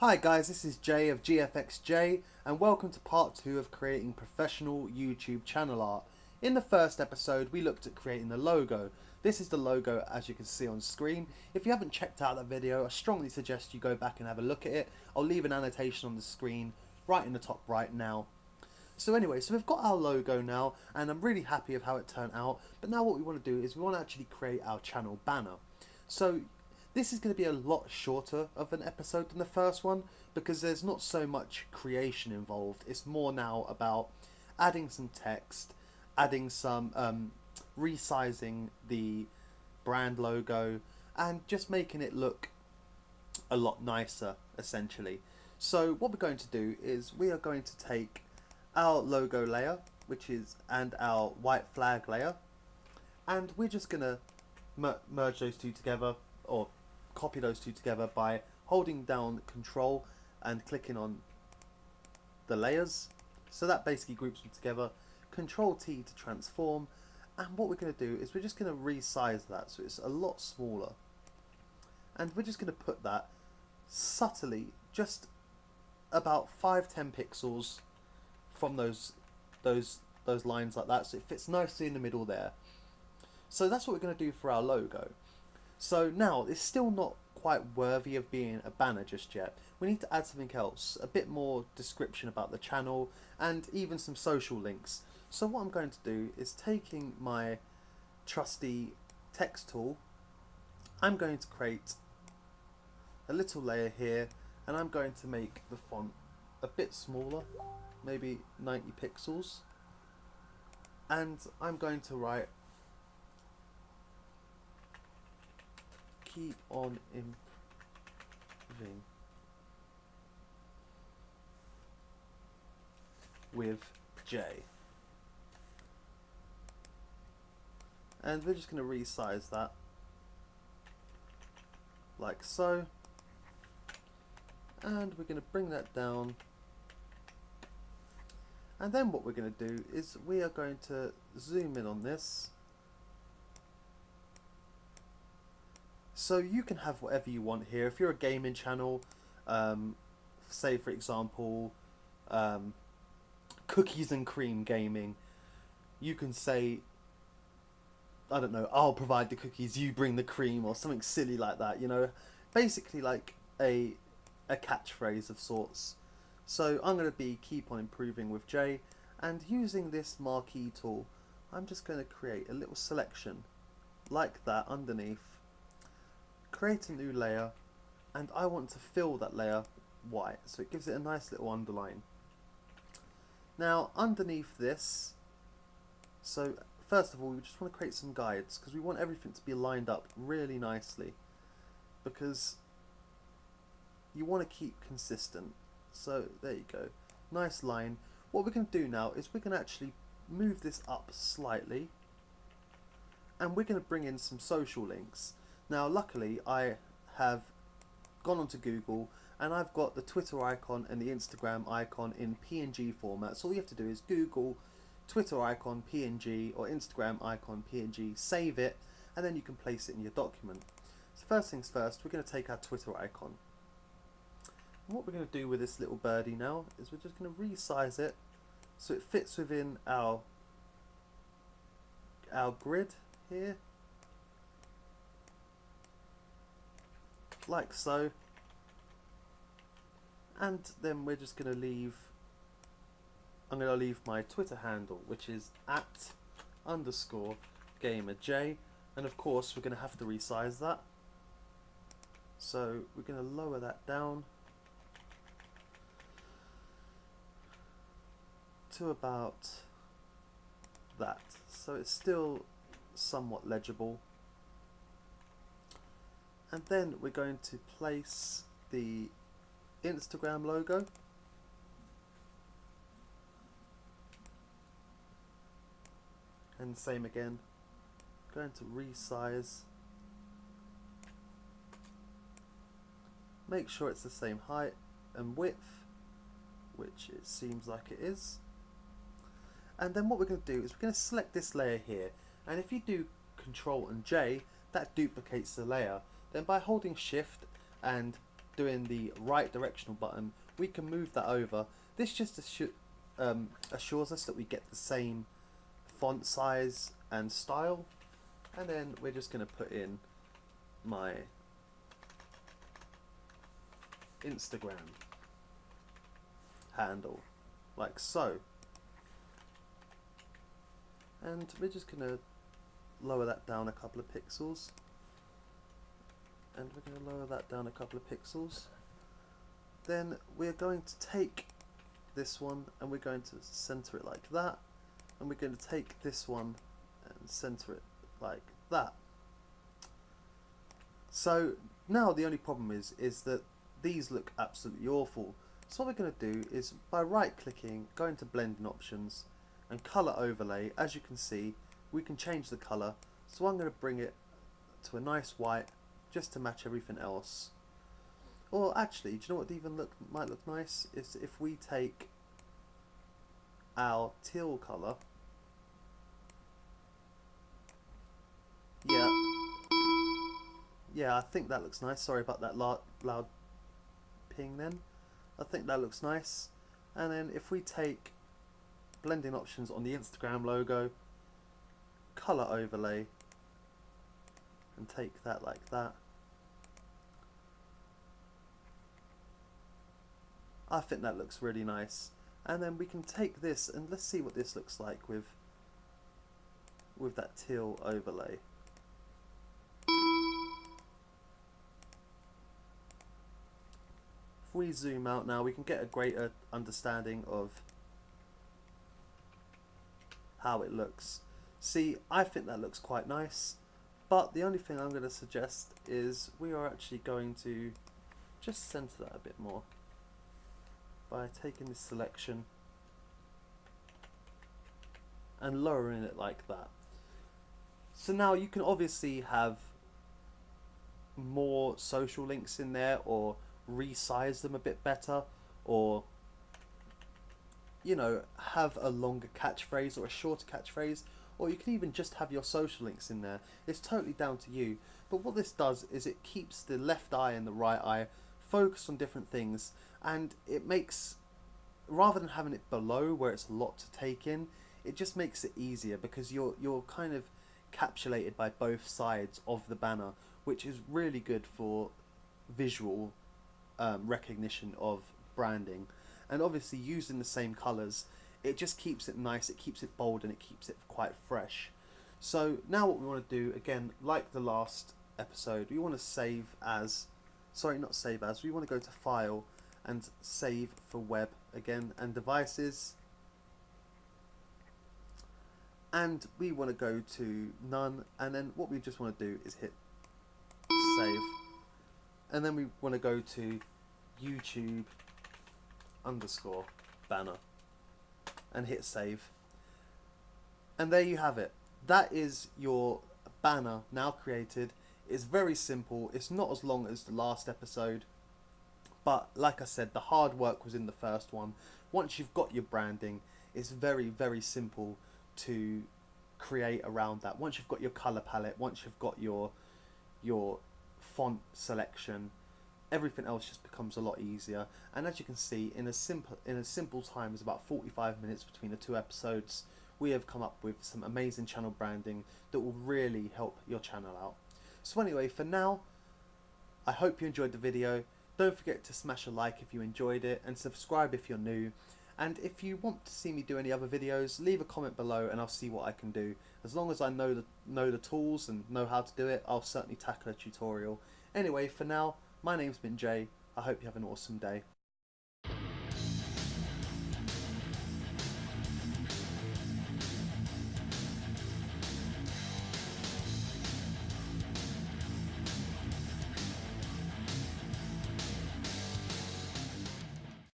Hi guys, this is Jay of GFXJ and welcome to part 2 of creating professional YouTube channel art. In the first episode we looked at creating the logo. This is the logo as you can see on screen. If you haven't checked out that video, I strongly suggest you go back and have a look at it. I'll leave an annotation on the screen right in the top right now. So anyway, so we've got our logo now and I'm really happy with how it turned out, but now what we want to do is we want to actually create our channel banner. So this is going to be a lot shorter of an episode than the first one because there's not so much creation involved. It's more now about adding some text, adding some resizing the brand logo and just making it look a lot nicer essentially. So what we're going to do is we are going to take our logo layer and our white flag layer, and we're just going to merge those two together, or copy those two together by holding down Control and clicking on the layers. So that basically groups them together. Control T to transform, and what we're going to do is we're just going to resize that so it's a lot smaller, and we're just going to put that subtly just about 5-10 pixels from those lines like that, so it fits nicely in the middle there. So that's what we're going to do for our logo. So now it's still not quite worthy of being a banner just yet. We need to add something else, a bit more description about the channel and even some social links. So what I'm going to do is, taking my trusty text tool, I'm going to create a little layer here and I'm going to make the font a bit smaller, maybe 90 pixels, and I'm going to write keep on improving with J, and we're just going to resize that like so, and we're going to bring that down, and then what we're going to do is we are going to zoom in on this. So you can have whatever you want here. If you're a gaming channel, say for example cookies and cream gaming, you can say, I don't know, I'll provide the cookies, you bring the cream, or something silly like that, you know, basically like a catchphrase of sorts. So I'm going to be keep on improving with J, and using this marquee tool I'm just going to create a little selection like that underneath, create a new layer, and I want to fill that layer white so it gives it a nice little underline. Now underneath this, so first of all we just want to create some guides because we want everything to be lined up really nicely, because you want to keep consistent. So there you go, nice line. What we're going to do now is we're going to actually move this up slightly, and we're going to bring in some social links. Now luckily I have gone onto Google and I've got the Twitter icon and the Instagram icon in PNG format. So all you have to do is Google Twitter icon PNG or Instagram icon PNG, save it, and then you can place it in your document. So first things first, we're going to take our Twitter icon. And what we're going to do with this little birdie now is we're just going to resize it so it fits within our grid here, like so, and then we're just going to leave, I'm going to leave my Twitter handle, which is @_gamerj, and of course we're going to have to resize that, so we're going to lower that down to about that, so it's still somewhat legible. And then we're going to place the Instagram logo, and same again, going to resize, make sure it's the same height and width, which it seems like it is. And then what we're going to do is we're going to select this layer here, and if you do Control and J, that duplicates the layer. Then by holding Shift and doing the right directional button, we can move that over. This just assures us that we get the same font size and style. And then we're just going to put in my Instagram handle, like so. And we're just going to lower that down a couple of pixels. And we're going to lower that down a couple of pixels. Then we're going to take this one and we're going to center it like that. And we're going to take this one and center it like that. So now the only problem is that these look absolutely awful. So what we're going to do is, by right clicking, go into blending options and color overlay. As you can see, we can change the color. So I'm going to bring it to a nice white just to match everything else. Or actually, do you know what even might look nice? Is if we take our teal color. Yeah, I think that looks nice. Sorry about that loud ping then. I think that looks nice. And then if we take blending options on the Instagram logo, color overlay, and take that like that, I think that looks really nice. And then we can take this and let's see what this looks like with that teal overlay. If we zoom out now, we can get a greater understanding of how it looks. See, I think that looks quite nice, but the only thing I'm going to suggest is we are actually going to just center that a bit more by taking this selection and lowering it like that. So now you can obviously have more social links in there, or resize them a bit better, or you know, have a longer catchphrase or a shorter catchphrase, or you can even just have your social links in there. It's totally down to you. But what this does is it keeps the left eye and the right eye focused on different things, and it makes, rather than having it below where it's a lot to take in, it just makes it easier because you're kind of capsulated by both sides of the banner, which is really good for visual recognition of branding. And obviously using the same colours, it just keeps it nice, it keeps it bold, and it keeps it quite fresh. So now what we want to do, again, like the last episode, we want to save as, sorry, not save as, we want to go to File and Save for Web again, and Devices. And we want to go to None, and then what we just want to do is hit Save. And then we want to go to YouTube _ banner and hit Save. And there you have it. That is your banner now created. It's very simple. It's not as long as the last episode, but like I said, the hard work was in the first one. Once you've got your branding, it's very, very simple to create around that. Once you've got your color palette, once you've got your font selection, everything else just becomes a lot easier. And as you can see, in a simple time, it's about 45 minutes between the two episodes, we have come up with some amazing channel branding that will really help your channel out. So anyway, for now, I hope you enjoyed the video. Don't forget to smash a like if you enjoyed it, and subscribe if you're new. And if you want to see me do any other videos, leave a comment below and I'll see what I can do. As long as I know the tools and know how to do it, I'll certainly tackle a tutorial. Anyway, for now, my name's been Jay. I hope you have an awesome day.